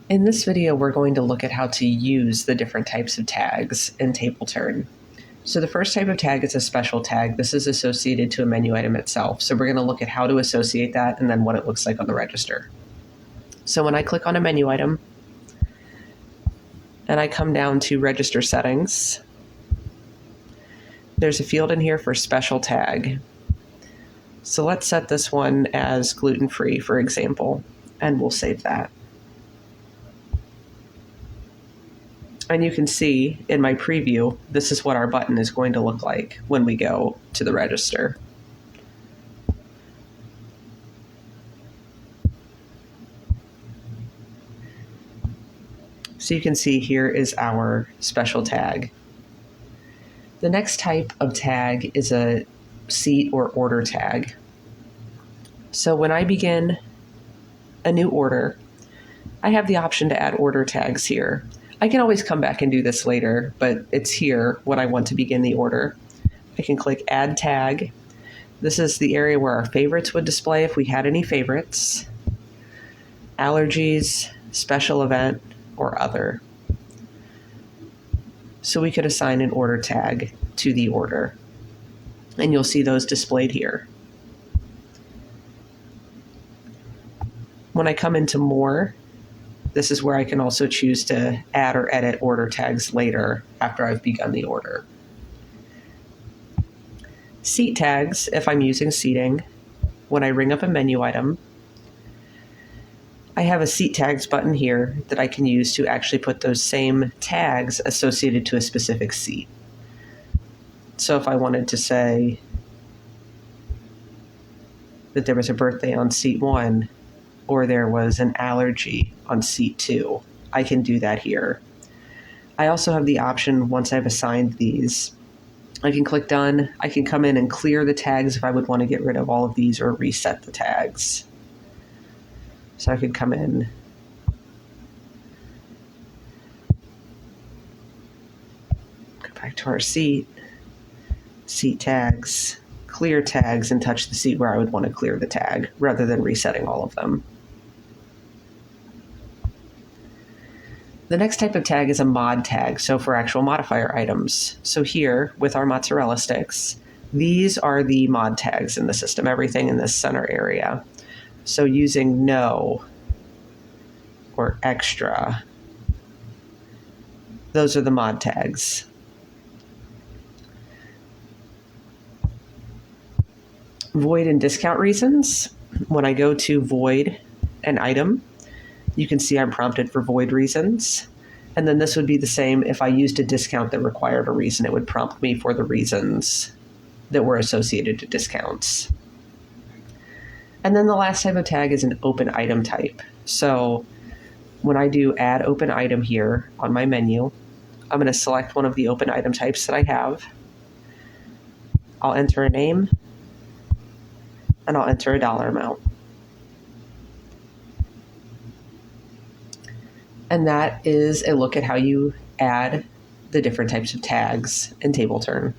In this video, we're going to look at how to use the different types of tags in TableTurn. So the first type of tag is a special tag. This is associated to a menu item itself. So we're going to look at how to associate that and then what it looks like on the register. So when I click on a menu item and I come down to register settings, there's a field in here for special tag. So let's set this one as gluten-free, for example, and we'll save that. And you can see in my preview, this is what our button is going to look like when we go to the register. So you can see here is our special tag. The next type of tag is a seat or order tag. So when I begin a new order, I have the option to add order tags here. I can always come back and do this later, but it's here when I want to begin the order. I can click Add Tag. This is the area where our favorites would display if we had any favorites. Allergies, special event, or other. So we could assign an order tag to the order. And you'll see those displayed here. When I come into More, this is where I can also choose to add or edit order tags later after I've begun the order. Seat tags, if I'm using seating, when I ring up a menu item, I have a seat tags button here that I can use to actually put those same tags associated to a specific seat. So if I wanted to say that there was a birthday on seat 1, or there was an allergy on seat 2, I can do that here. I also have the option, once I've assigned these, I can click Done. I can come in and clear the tags if I would want to get rid of all of these or reset the tags. So I could come in, go back to our seat tags, clear tags, and touch the seat where I would want to clear the tag rather than resetting all of them. The next type of tag is a mod tag, so for actual modifier items. So here, with our mozzarella sticks, these are the mod tags in the system, everything in this center area. So using no or extra, those are the mod tags. Void and discount reasons. When I go to void an item, you can see I'm prompted for void reasons. And then this would be the same if I used a discount that required a reason. It would prompt me for the reasons that were associated to discounts. And then the last type of tag is an open item type. So when I do add open item here on my menu, I'm going to select one of the open item types that I have. I'll enter a name, and I'll enter a dollar amount. And that is a look at how you add the different types of tags in TableTurn.